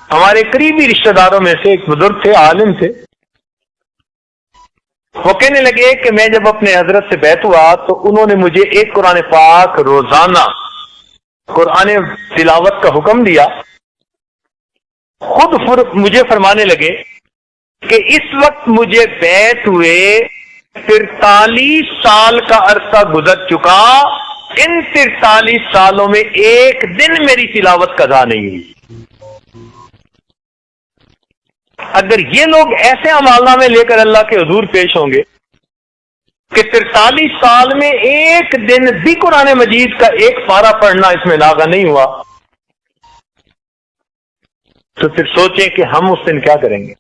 ہمارے قریبی رشتہ داروں میں سے ایک بزرگ تھے، عالم تھے، وہ کہنے لگے کہ میں جب اپنے حضرت سے بیعت ہوا تو انہوں نے مجھے ایک قرآن پاک روزانہ قرآن تلاوت کا حکم دیا. خود مجھے فرمانے لگے کہ اس وقت مجھے بیعت ہوئے 43 سال کا عرصہ گزر چکا، ان 43 سالوں میں ایک دن میری تلاوت قضا نہیں ہوئی. اگر یہ لوگ ایسے عمالنامے لے کر اللہ کے حضور پیش ہوں گے کہ 43 سال میں ایک دن بھی قرآن مجید کا ایک پارہ پڑھنا اس میں ناغہ نہیں ہوا، تو پھر سوچیں کہ ہم اس دن کیا کریں گے.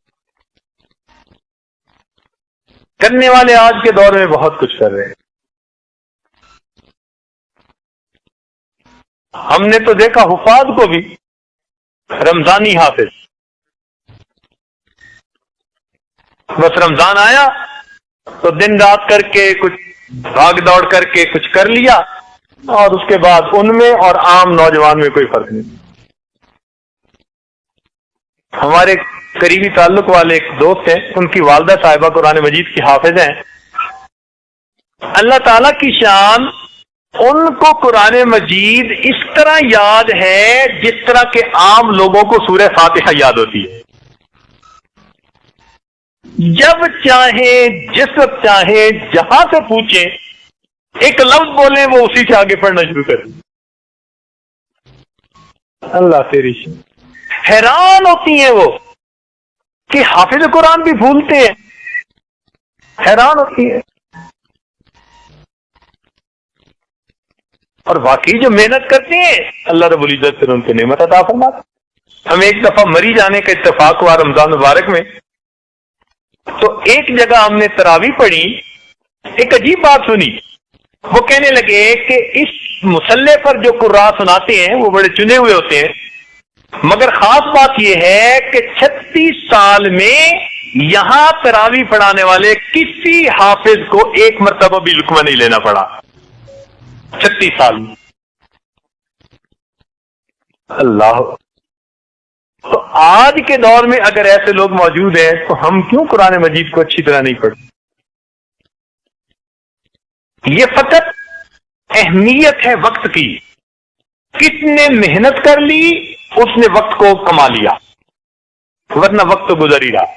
کرنے والے آج کے دور میں بہت کچھ کر رہے ہیں. ہم نے تو دیکھا حفاظ کو بھی رمضانی حافظ، بس رمضان آیا تو دن رات کر کے کچھ بھاگ دوڑ کر کے کچھ کر لیا، اور اس کے بعد ان میں اور عام نوجوان میں کوئی فرق نہیں. ہمارے قریبی تعلق والے ایک دوست ہیں، ان کی والدہ صاحبہ قرآن مجید کی حافظ ہیں. اللہ تعالی کی شان، ان کو قرآن مجید اس طرح یاد ہے جس طرح کہ عام لوگوں کو سورہ فاتحہ یاد ہوتی ہے. جب چاہیں، جس وقت چاہیں، جہاں سے پوچھیں، ایک لفظ بولیں وہ اسی سے آگے پڑھنا شروع کر دیں. اللہ تیری شان. حیران ہوتی ہیں وہ کہ حافظ قرآن بھی بھولتے ہیں، حیران ہوتی ہیں. اور واقعی جو محنت کرتے ہیں اللہ رب العزت پھر ان کو نعمت عطا فرماتا. ہم ایک دفعہ مری جانے کا اتفاق ہوا رمضان مبارک میں، تو ایک جگہ ہم نے تراویح پڑھی، ایک عجیب بات سنی. وہ کہنے لگے کہ اس مصلی پر جو قراء سناتے ہیں وہ بڑے چنے ہوئے ہوتے ہیں، مگر خاص بات یہ ہے کہ 36 سال میں یہاں تراویح پڑھانے والے کسی حافظ کو ایک مرتبہ بھی لقمہ نہیں لینا پڑا. 36 سال میں. اللہ. تو آج کے دور میں اگر ایسے لوگ موجود ہیں تو ہم کیوں قرآن مجید کو اچھی طرح نہیں پڑھتے؟ یہ فقط اہمیت ہے وقت کی. کس نے محنت کر لی اس نے وقت کو کما لیا، ورنہ وقت تو گزر ہی رہا.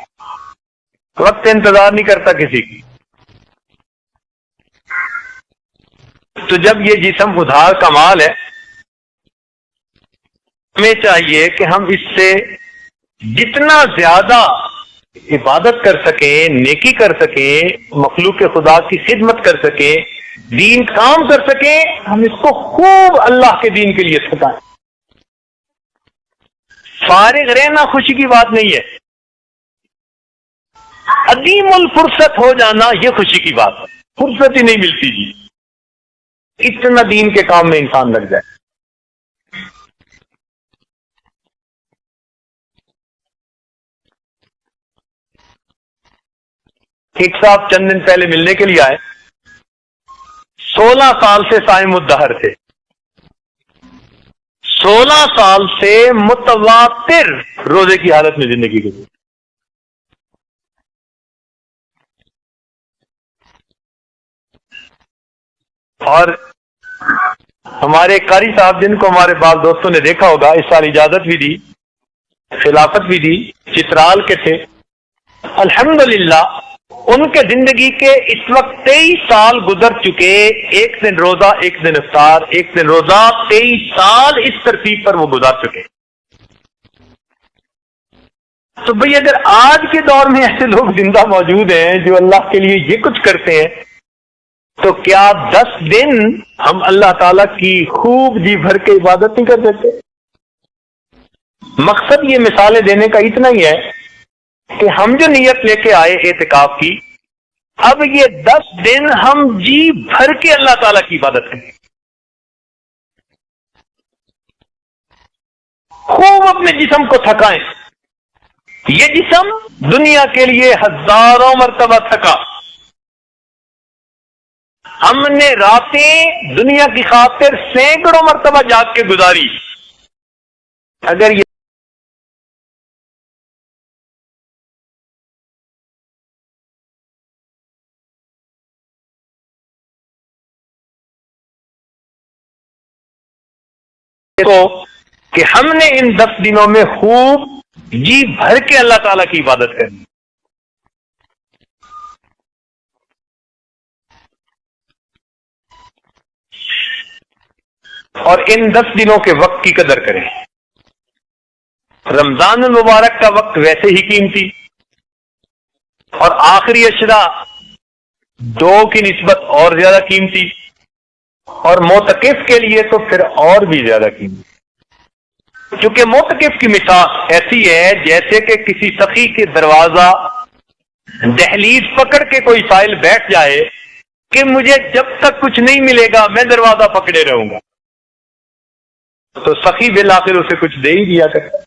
وقت انتظار نہیں کرتا کسی کی. تو جب یہ جسم ادھار کا مال ہے، ہمیں چاہیے کہ ہم اس سے جتنا زیادہ عبادت کر سکیں، نیکی کر سکیں، مخلوق خدا کی خدمت کر سکیں، دین کام کر سکیں، ہم اس کو خوب اللہ کے دین کے لیے ستائیں. فارغ رہنا خوشی کی بات نہیں ہے، عدیم الفرصت ہو جانا یہ خوشی کی بات ہے. فرصت ہی نہیں ملتی جی، اتنا دین کے کام میں انسان لگ جائے. ایک صاحب چند دن پہلے ملنے کے لیے آئے، 16 سال سے صائم الدہر تھے، 16 سال سے متواتر روزے کی حالت میں زندگی گزری. اور ہمارے قاری صاحب جن کو ہمارے بعض دوستوں نے دیکھا ہوگا، اس سال اجازت بھی دی، خلافت بھی دی، چترال کے تھے. الحمدللہ ان کے زندگی کے اس وقت 23 سال گزر چکے. ایک دن روزہ، ایک دن افطار، ایک دن روزہ، 23 سال اس ترتیب پر وہ گزار چکے. تو بھئی اگر آج کے دور میں ایسے لوگ زندہ موجود ہیں جو اللہ کے لیے یہ کچھ کرتے ہیں، تو کیا 10 دن ہم اللہ تعالی کی خوب جی بھر کے عبادت نہیں کر سکتے؟ مقصد یہ مثالیں دینے کا اتنا ہی ہے کہ ہم جو نیت لے کے آئے اعتکاف کی، اب یہ 10 دن ہم جی بھر کے اللہ تعالیٰ کی عبادت کریں، خوب اپنے جسم کو تھکائیں. یہ جسم دنیا کے لیے ہزاروں مرتبہ تھکا. ہم نے راتیں دنیا کی خاطر سینکڑوں مرتبہ جاگ کے گزاری. اگر یہ تو کہ ہم نے ان 10 دنوں میں خوب جی بھر کے اللہ تعالیٰ کی عبادت کرنی. اور ان 10 دنوں کے وقت کی قدر کریں. رمضان المبارک کا وقت ویسے ہی قیمتی اور آخری اشرا 2 کی نسبت اور زیادہ قیمتی اور معتکف کے لیے تو پھر اور بھی زیادہ قیمتی. کیونکہ معتکف کی مثال ایسی ہے جیسے کہ کسی سخی کے دروازہ دہلیز پکڑ کے کوئی سائل بیٹھ جائے کہ مجھے جب تک کچھ نہیں ملے گا میں دروازہ پکڑے رہوں گا، تو سخی بالآخر اسے کچھ دے ہی دیا کرتا.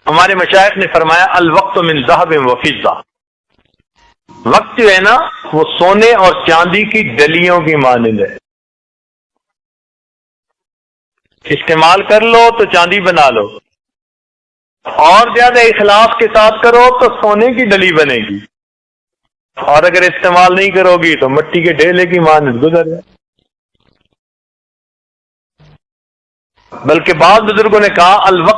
ہمارے مشائخ نے فرمایا الوقت من ذهب وفضہ، وقت جو ہے نا وہ سونے اور چاندی کی ڈلیوں کی مانند ہے. استعمال کر لو تو چاندی بنا لو، اور زیادہ اخلاص کے ساتھ کرو تو سونے کی ڈلی بنے گی، اور اگر استعمال نہیں کرو گی تو مٹی کے ڈھیلے کی مانند گزر جائے. بلکہ بعض بزرگوں نے کہا الوقت